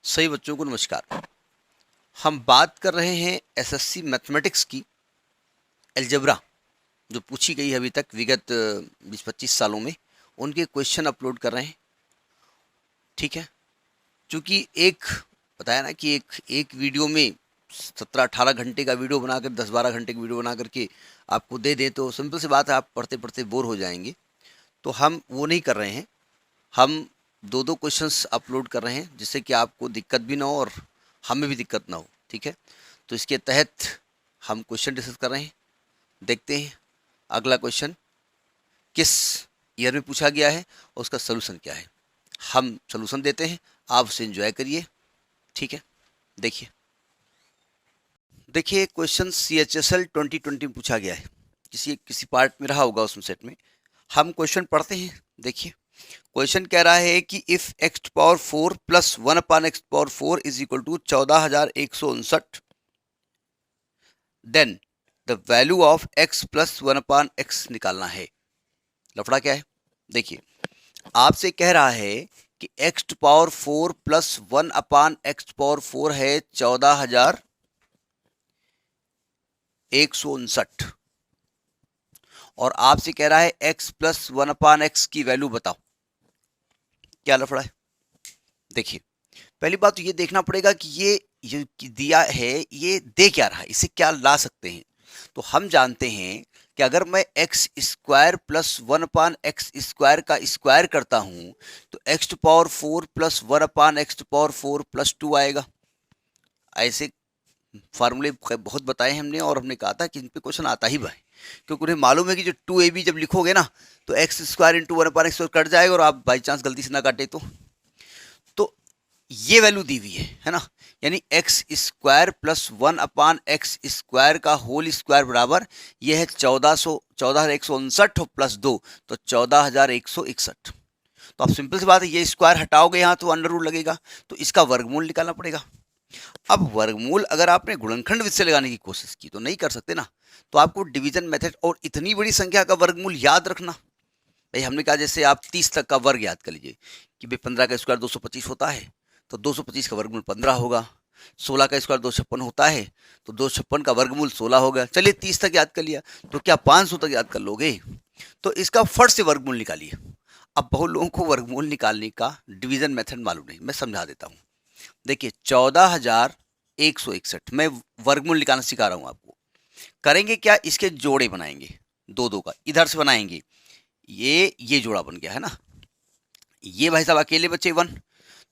सही बच्चों को नमस्कार। हम बात कर रहे हैं एसएससी मैथमेटिक्स की अलजेब्रा जो पूछी गई है अभी तक विगत 20-25 सालों में, उनके क्वेश्चन अपलोड कर रहे हैं। ठीक है, क्योंकि एक बताया ना कि एक एक वीडियो में 17-18 घंटे का वीडियो बनाकर 10-12 घंटे का वीडियो बना करके आपको दे दें तो सिंपल सी बात है, आप पढ़ते पढ़ते बोर हो जाएंगे। तो हम वो नहीं कर रहे हैं, हम दो दो क्वेश्चंस अपलोड कर रहे हैं जिससे कि आपको दिक्कत भी ना हो और हमें भी दिक्कत ना हो। ठीक है, तो इसके तहत हम क्वेश्चन डिस्कस कर रहे हैं। देखते हैं अगला क्वेश्चन किस ईयर में पूछा गया है और उसका सोल्यूशन क्या है। हम सोल्यूशन देते हैं, आप उसे एंजॉय करिए। ठीक है, देखिए देखिए क्वेश्चन CHSL 2020 में पूछा गया है, किसी पार्ट में रहा होगा उसमें सेट में। हम क्वेश्चन पढ़ते हैं। देखिए क्वेश्चन कह रहा है कि if x power 4 plus 1 upon x power 4 is equal to 14,159, then the value of x plus 1 upon x निकालना है। लफड़ा क्या है? देखिए आपसे कह रहा है कि x power 4 plus 1 upon x power 4 है 14,159 और आपसे कह रहा है x प्लस 1 अपान एक्स की वैल्यू बताओ। क्या लफड़ा है? देखिए पहली बात तो ये देखना पड़ेगा कि ये दिया है, ये दे क्या रहा है, इसे क्या ला सकते हैं। तो हम जानते हैं कि अगर मैं x square plus 1 upon x square का स्क्वायर करता हूं तो x to power 4 plus 1 upon x to power 4 plus 2 आएगा। ऐसे फार्मूले बहुत बताए हमने और हमने कहा था कि इन पे क्वेश्चन आता ही है, क्योंकि उन्हें मालूम है कि जो 2ab जब लिखोगे ना तो x square into 1 upon x cut जाएगा और आप बाई चांस गलती से ना काटे तो ये वैल्यू दी हुई है ना, यानी x square plus 1 upon x square का होल स्क्वायर बराबर ये है 14,159 प्लस 2 तो 14,161। तो आप सिंपल सी बात है, ये स्क्वायर हटाओगे यहाँ तो अंडर रूट लगेगा, तो इसका वर्गमूल निकालना पड़ेगा। अब वर्गमूल अगर आपने गुणनखंड विधि से लगाने की कोशिश की तो नहीं कर सकते ना, तो आपको डिवीजन मेथड और इतनी बड़ी संख्या का वर्गमूल याद रखना। भाई हमने कहा जैसे आप 30 तक का वर्ग याद कर लीजिए कि भाई 15 का स्क्वायर 225 होता है तो 225 का वर्गमूल 15 होगा। 16 का स्क्वायर 256 होता है तो 256 का वर्गमूल 16 होगा। चलिए 30 तक याद कर लिया, तो क्या 500 तक याद कर लोगे? तो इसका फट से वर्गमूल निकालिए। अब बहुत लोगों को वर्गमूल निकालने का डिवीजन मेथड मालूम नहीं, मैं समझा देता हूँ। देखिए 14,161 मैं वर्गमूल निकालना सिखा रहा हूँ आपको। करेंगे क्या, इसके जोड़े बनाएंगे, दो दो का इधर से बनाएंगे। ये जोड़ा बन गया है ना, ये भाई साहब अकेले बचे 1,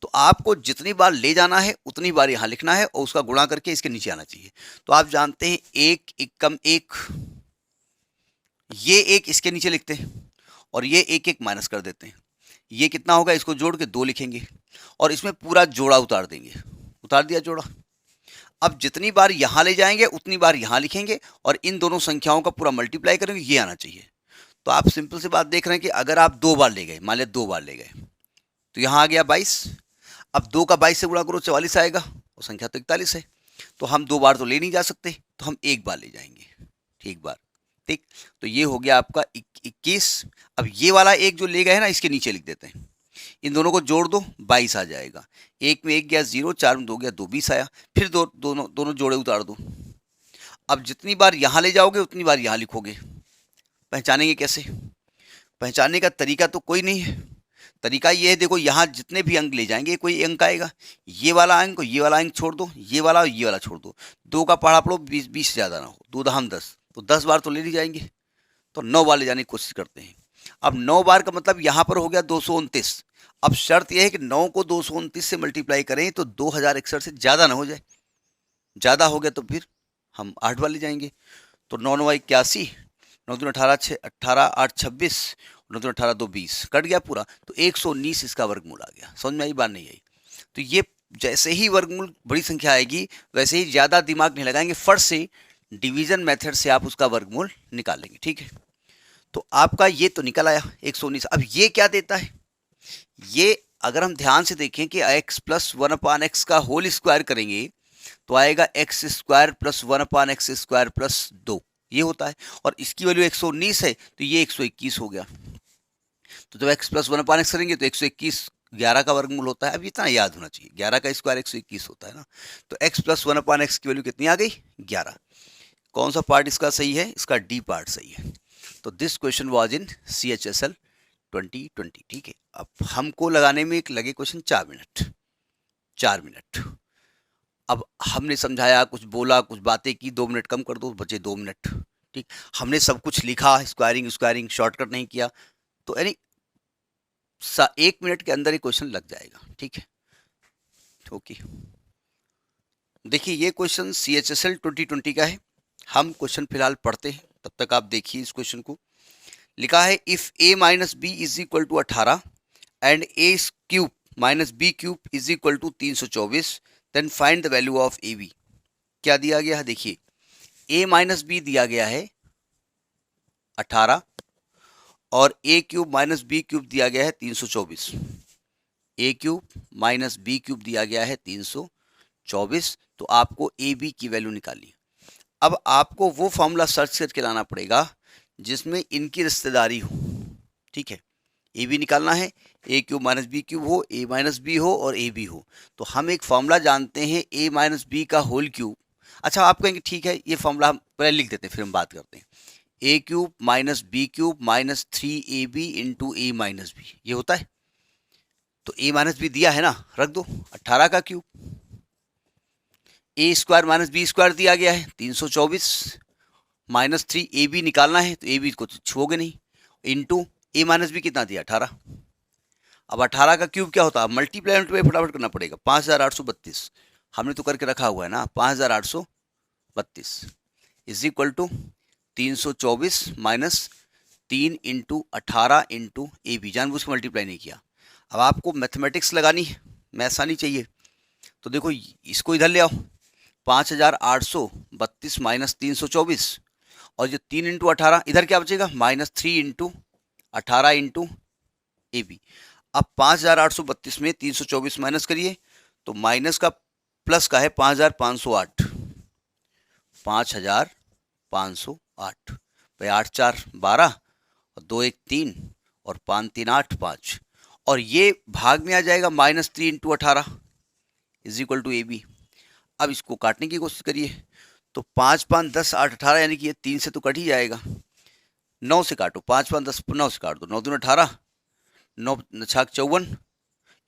तो आपको जितनी बार ले जाना है उतनी बार यहाँ लिखना है और उसका गुणा करके इसके नीचे आना चाहिए। तो आप जानते हैं एक एकम एक, ये एक इसके नीचे लिखते हैं और ये एक एक माइनस कर देते हैं। ये कितना होगा, इसको जोड़ के 2 लिखेंगे और इसमें पूरा जोड़ा उतार देंगे। उतार दिया जोड़ा। अब जितनी बार यहाँ ले जाएंगे उतनी बार यहाँ लिखेंगे और इन दोनों संख्याओं का पूरा मल्टीप्लाई करेंगे, ये आना चाहिए। तो आप सिंपल सी बात देख रहे हैं कि अगर आप 2 बार ले गए, मान लिया 2 बार ले गए तो यहाँ आ गया 22। अब 2 का 22 से गुणा करो 44 आएगा और संख्या तो 41 है। तो हम 2 बार तो ले नहीं जा सकते, तो हम 1 बार ले जाएंगे। ठीक बार, ठीक। तो ये हो गया आपका 21। अब ये वाला एक जो ले गए हैं ना, इसके नीचे लिख देते हैं। इन दोनों को जोड़ दो 22 आ जाएगा। एक में एक गया 0, 4 में 2 गया 2, 20 आया। फिर दोनों जोड़े उतार दो। अब जितनी बार यहाँ ले जाओगे उतनी बार यहाँ लिखोगे। पहचानेंगे कैसे? पहचानने का तरीका तो कोई नहीं है। तरीका ये है, देखो यहाँ जितने भी अंक ले जाएंगे कोई अंक आएगा, ये वाला अंक ये वाला अंक छोड़ दो, ये वाला और ये वाला छोड़ दो। 2 का पढ़ा पढ़ो 20 से ज़्यादा ना हो, 2 दहम 10, तो 10 बार तो ले नहीं जाएंगे, तो 9 बार ले जाने की कोशिश करते हैं। अब 9 बार का मतलब यहाँ पर हो गया 229। अब शर्त यह है कि 9 को 229 से मल्टीप्लाई करें तो 2061 से ज़्यादा ना हो जाए। ज़्यादा हो गया तो फिर हम 8 बार ले जाएंगे। तो 9 9 81, 9 दूनी 18, 18 8 26, 9 दूनी 18 2 20, कट गया पूरा। तो 119 इसका वर्गमूल आ गया। समझ में आई बात नहीं आई? तो ये जैसे ही वर्गमूल बड़ी संख्या आएगी वैसे ही ज़्यादा दिमाग नहीं लगाएंगे, फट से डिवीजन मेथड से आप उसका वर्गमूल निकाल लेंगे। ठीक है, तो आपका ये तो निकल आया 119। अब ये क्या देता है, ये अगर हम ध्यान से देखें कि x प्लस 1 अपान एक्स का होल स्क्वायर करेंगे तो आएगा x square plus 1 upon x square plus 2, ये होता है। और इसकी वैल्यू 119 है तो ये 121 हो गया। तो जब x प्लस 1 अपान एक्स करेंगे तो 121 11 का वर्गमूल होता है। अब इतना याद होना चाहिए, 11 का स्क्वायर 121 होता है ना, तो x प्लस 1/x की वैल्यू कितनी आ गई? 11। कौन सा पार्ट इसका सही है? इसका डी पार्ट सही है। तो this question was in CHSL 2020। ठीक है, अब हमको लगाने में एक लगे क्वेश्चन 4 मिनट। 4 मिनट। अब हमने समझाया, कुछ बोला, कुछ बातें की, 2 मिनट कम कर दो, बचे 2 मिनट। ठीक, हमने सब कुछ लिखा, स्क्वायरिंग शॉर्टकट नहीं किया, तो यानी 1 मिनट के अंदर ही क्वेश्चन लग जाएगा। ठीक है, ओके। देखिए ये क्वेश्चन CHSL 2020 का है। हम क्वेश्चन फिलहाल पढ़ते हैं, तब तक आप देखिए इस क्वेश्चन को। लिखा है if a minus b is equal to 18 and a cube minus b cube is equal to 324, then find the value of ab। क्या दिया गया है? देखिए a माइनस बी दिया गया है 18 और a cube minus b cube दिया गया है 324। a cube minus b cube दिया गया है 324, तो आपको ए बी की वैल्यू निकालनी। अब आपको वो फॉर्मूला सर्च करके लाना पड़ेगा जिसमें इनकी रिश्तेदारी हो। ठीक है, ए बी निकालना है, ए क्यूब माइनस बी क्यूब हो, ए माइनस बी हो और ए बी हो। तो हम एक फॉर्मूला जानते हैं ए माइनस बी का होल क्यूब। अच्छा, आप कहेंगे ठीक है, ये फॉर्मूला हम पहले लिख देते हैं, फिर हम बात करते हैं। A cube minus b cube minus 3ab into a minus b, ये होता है। तो ए माइनस बी दिया है ना, रख दो 18 का क्यूब। ए स्क्वायर माइनस बी स्क्वायर दिया गया है 324 माइनस 3 ए बी निकालना है, तो ए बी को तो छुओगे नहीं, इंटू ए माइनस बी कितना दिया? 18। अब 18 का क्यूब क्या होता है? मल्टीप्लाई फटाफट करना पड़ेगा। 5832 हमने तो करके रखा हुआ है ना, 5832 is equal to 324 minus 3 into 18 into a b, जानबूझ के मल्टीप्लाई नहीं किया। अब आपको मैथमेटिक्स लगानी है, मैथ्स आनी चाहिए। तो देखो इसको इधर ले आओ, 5832 माइनस 324, और जो 3 इंटू 18 इधर क्या बचेगा? Minus 3 into 18 into a b. अब 5832 में 324 माइनस करिए, तो माइनस का प्लस का है 5508, 5508 भाई, 8 4 12 और 2 1 3 और 5 3 8 5, और ये भाग में आ जाएगा minus 3 into 18 is equal to a b. अब इसको काटने की कोशिश करिए, तो 5 5 10 8 18, यानी कि ये 3 से तो कट ही जाएगा। 9 से काटो, 5 5 10 9 से काट दो, 9 दूनी 18, 9 छाक 54,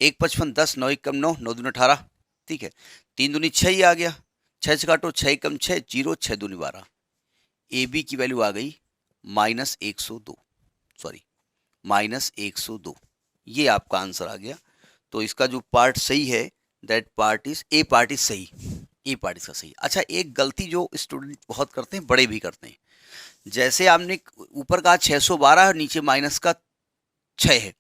1 55 10 9 1 कम 9 9 दूनी 18। ठीक है, 3 दूनी 6 ही आ गया, 6 से काटो, 6 कम 6 0, 6 दूनी 12। ए बी की वैल्यू आ गई माइनस 102, सॉरी माइनस 102। ये आपका आंसर आ गया। तो इसका जो पार्ट सही है, that part is a part is सही, ए पार्ट इसका सही। अच्छा, एक गलती जो स्टूडेंट बहुत करते हैं, बड़े भी करते हैं, जैसे आपने ऊपर कहा 612 और नीचे माइनस का 6 है,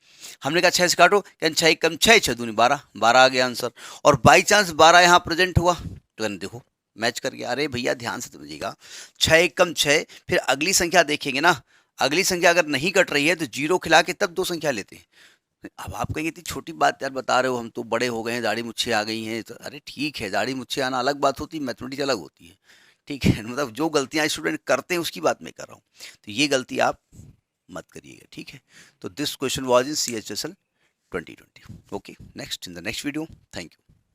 हमने कहा 6 से काटो, क्या 6 कम 6 6 दूनी 12, 12 आ गया आंसर। और बाई चांस 12 यहाँ प्रेजेंट हुआ, तो देखो मैच कर गया। अरे भैया ध्यान से समझिएगा, 6 कम 6, फिर अगली संख्या देखेंगे ना, अगली संख्या अगर नहीं कट रही है तो जीरो खिला के तब दो संख्या लेते हैं। अब आप कहेंगे इतनी छोटी बात यार बता रहे हो, हम तो बड़े हो गए हैं, दाढ़ी मुच्छे आ गई हैं। तो अरे ठीक है, दाढ़ी मुच्छे आना अलग बात होती है, मैथमेटिक्स अलग होती है। ठीक है, मतलब जो गलतियां स्टूडेंट करते हैं उसकी बात मैं कर रहा हूँ, तो ये गलती आप मत करिएगा। ठीक है, तो this question was in CHSL 2020। Okay, next in the next video. Thank you.